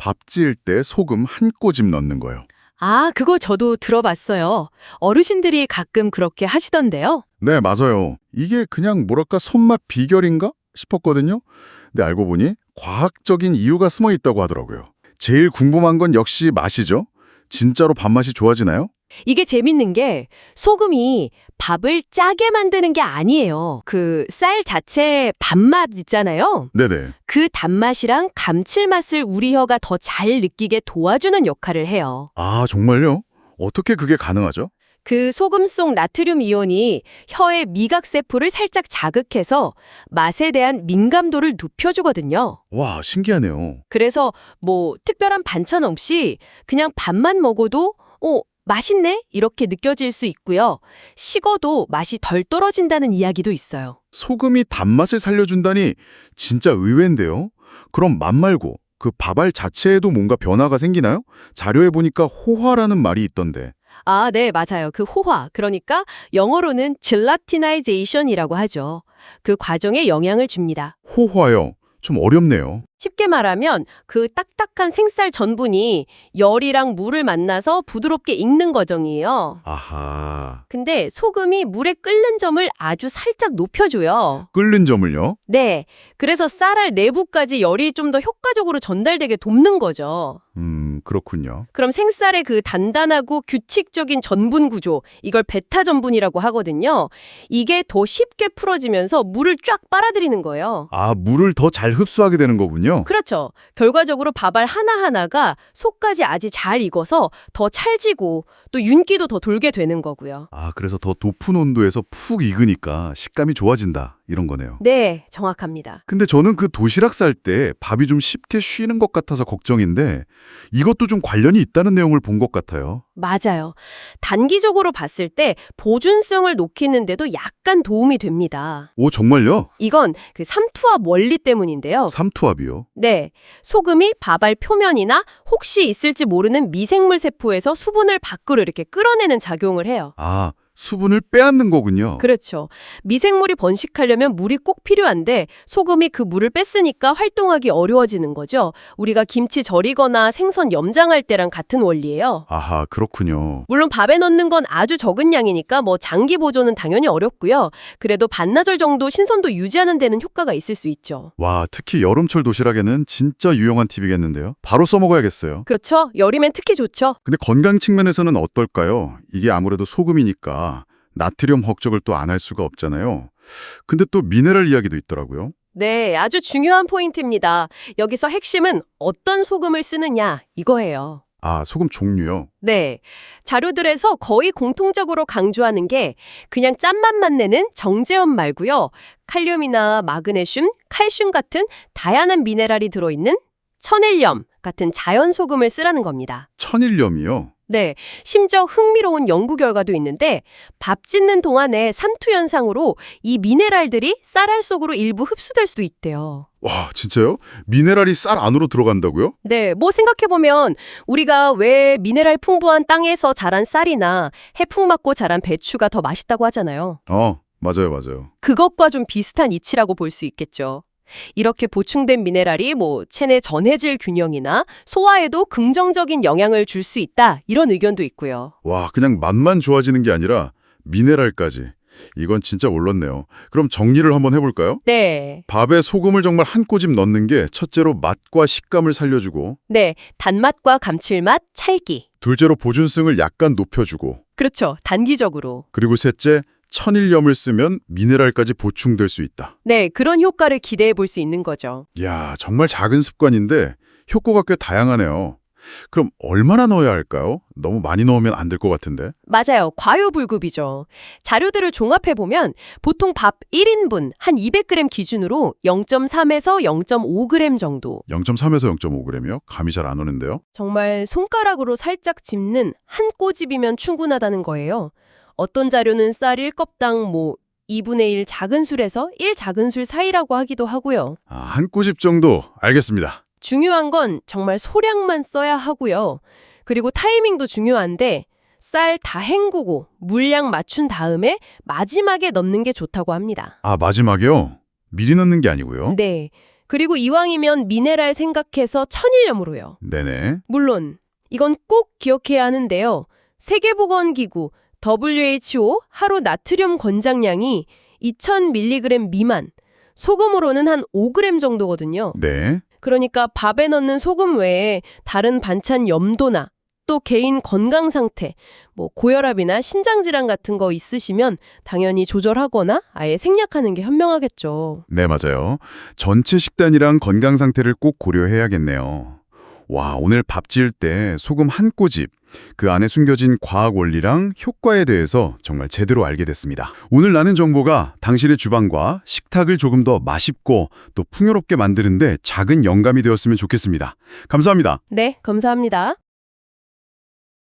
밥 지을 때 소금 한 꼬집 넣는 거요. 아, 그거 저도 들어봤어요. 어르신들이 가끔 그렇게 하시던데요. 네, 맞아요. 이게 그냥 뭐랄까 손맛 비결인가 싶었거든요. 근데 알고 보니 과학적인 이유가 숨어 있다고 하더라고요. 제일 궁금한 건 역시 맛이죠. 진짜로 밥맛이 좋아지나요? 이게 재밌는 게 소금이 밥을 짜게 만드는 게 아니에요. 그 쌀 자체의 밥맛 있잖아요. 네네. 그 단맛이랑 감칠맛을 우리 혀가 더 잘 느끼게 도와주는 역할을 해요. 아, 정말요? 어떻게 그게 가능하죠? 그 소금 속 나트륨 이온이 혀의 미각세포를 살짝 자극해서 맛에 대한 민감도를 높여주거든요. 와, 신기하네요. 그래서 뭐 특별한 반찬 없이 그냥 밥만 먹어도 맛있네? 이렇게 느껴질 수 있고요. 식어도 맛이 덜 떨어진다는 이야기도 있어요. 소금이 단맛을 살려준다니 진짜 의외인데요. 그럼 맛 말고 그 밥알 자체에도 뭔가 변화가 생기나요? 자료에 보니까 호화라는 말이 있던데. 아, 네, 맞아요. 그 호화, 그러니까 영어로는 젤라티나이제이션이라고 하죠. 그 과정에 영향을 줍니다. 호화요. 좀 어렵네요. 쉽게 말하면 그 딱딱한 생쌀 전분이 열이랑 물을 만나서 부드럽게 익는 과정이에요. 아하. 근데 소금이 물에 끓는 점을 아주 살짝 높여줘요. 끓는 점을요? 네, 그래서 쌀알 내부까지 열이 좀 더 효과적으로 전달되게 돕는 거죠. 그렇군요. 그럼 생쌀의 그 단단하고 규칙적인 전분 구조, 이걸 베타 전분이라고 하거든요. 이게 더 쉽게 풀어지면서 물을 쫙 빨아들이는 거예요. 아, 물을 더 잘 흡수하게 되는 거군요. 그렇죠. 결과적으로 밥알 하나하나가 속까지 아주 잘 익어서 더 찰지고 또 윤기도 더 돌게 되는 거고요. 아, 그래서 더 높은 온도에서 푹 익으니까 식감이 좋아진다. 이런 거네요. 네, 정확합니다. 근데 저는 그 도시락 쌀 때 밥이 좀 쉽게 쉬는 것 같아서 걱정인데 이것도 좀 관련이 있다는 내용을 본 것 같아요. 맞아요. 단기적으로 봤을 때 보존성을 높이는데도 약간 도움이 됩니다. 오, 정말요? 이건 그 삼투압 원리 때문인데요. 삼투압이요? 네, 소금이 밥알 표면이나 혹시 있을지 모르는 미생물 세포에서 수분을 밖으로 이렇게 끌어내는 작용을 해요. 아, 수분을 빼앗는 거군요. 그렇죠. 미생물이 번식하려면 물이 꼭 필요한데 소금이 그 물을 뺐으니까 활동하기 어려워지는 거죠. 우리가 김치 절이거나 생선 염장할 때랑 같은 원리예요. 아하, 그렇군요. 물론 밥에 넣는 건 아주 적은 양이니까 뭐 장기 보존은 당연히 어렵고요. 그래도 반나절 정도 신선도 유지하는 데는 효과가 있을 수 있죠. 와, 특히 여름철 도시락에는 진짜 유용한 팁이겠는데요. 바로 써먹어야겠어요. 그렇죠. 열이면 특히 좋죠. 근데 건강 측면에서는 어떨까요? 이게 아무래도 소금이니까 나트륨 혹적을 또 안 할 수가 없잖아요. 근데 또 미네랄 이야기도 있더라고요. 네, 아주 중요한 포인트입니다. 여기서 핵심은 어떤 소금을 쓰느냐 이거예요. 아, 소금 종류요? 네, 자료들에서 거의 공통적으로 강조하는 게 그냥 짠맛만 내는 정제염 말고요. 칼륨이나 마그네슘, 칼슘 같은 다양한 미네랄이 들어있는 천일염 같은 자연 소금을 쓰라는 겁니다. 천일염이요? 네, 심지어 흥미로운 연구 결과도 있는데 밥 짓는 동안에 삼투 현상으로 이 미네랄들이 쌀알 속으로 일부 흡수될 수도 있대요. 와, 진짜요? 미네랄이 쌀 안으로 들어간다고요? 네, 뭐 생각해보면 우리가 왜 미네랄 풍부한 땅에서 자란 쌀이나 해풍 맞고 자란 배추가 더 맛있다고 하잖아요. 맞아요. 그것과 좀 비슷한 이치라고 볼 수 있겠죠. 이렇게 보충된 미네랄이 뭐 체내 전해질 균형이나 소화에도 긍정적인 영향을 줄 수 있다 이런 의견도 있고요. 와, 그냥 맛만 좋아지는 게 아니라 미네랄까지. 이건 진짜 몰랐네요. 그럼 정리를 한번 해볼까요? 네. 밥에 소금을 정말 한 꼬집 넣는 게 첫째로 맛과 식감을 살려주고 네, 단맛과 감칠맛, 찰기. 둘째로 보존성을 약간 높여주고 그렇죠, 단기적으로. 그리고 셋째, 천일염을 쓰면 미네랄까지 보충될 수 있다. 네, 그런 효과를 기대해 볼 수 있는 거죠. 이야, 정말 작은 습관인데 효과가 꽤 다양하네요. 그럼 얼마나 넣어야 할까요? 너무 많이 넣으면 안 될 것 같은데. 맞아요. 과요불급이죠. 자료들을 종합해보면 보통 밥 1인분 한 200g 기준으로 0.3에서 0.5g 정도. 0.3에서 0.5g이요? 감이 잘 안 오는데요. 정말 손가락으로 살짝 짚는 한 꼬집이면 충분하다는 거예요. 어떤 자료는 쌀 1컵당 2분의 1 작은 술에서 1 작은 술 사이라고 하기도 하고요. 한 꼬집 정도 알겠습니다. 중요한 건 정말 소량만 써야 하고요. 그리고 타이밍도 중요한데 쌀 다 헹구고 물량 맞춘 다음에 마지막에 넣는 게 좋다고 합니다. 아, 마지막에요? 미리 넣는 게 아니고요? 네. 그리고 이왕이면 미네랄 생각해서 천일염으로요. 네네. 물론 이건 꼭 기억해야 하는데요. 세계보건기구 WHO 하루 나트륨 권장량이 2000mg 미만, 소금으로는 한 5g 정도거든요. 네. 그러니까 밥에 넣는 소금 외에 다른 반찬 염도나 또 개인 건강 상태, 고혈압이나 신장질환 같은 거 있으시면 당연히 조절하거나 아예 생략하는 게 현명하겠죠. 네, 맞아요. 전체 식단이랑 건강 상태를 꼭 고려해야겠네요. 와, 오늘 밥 지을 때 소금 한 꼬집, 그 안에 숨겨진 과학 원리랑 효과에 대해서 정말 제대로 알게 됐습니다. 오늘 나눈 정보가 당신의 주방과 식탁을 조금 더 맛있고 또 풍요롭게 만드는데 작은 영감이 되었으면 좋겠습니다. 감사합니다. 네, 감사합니다.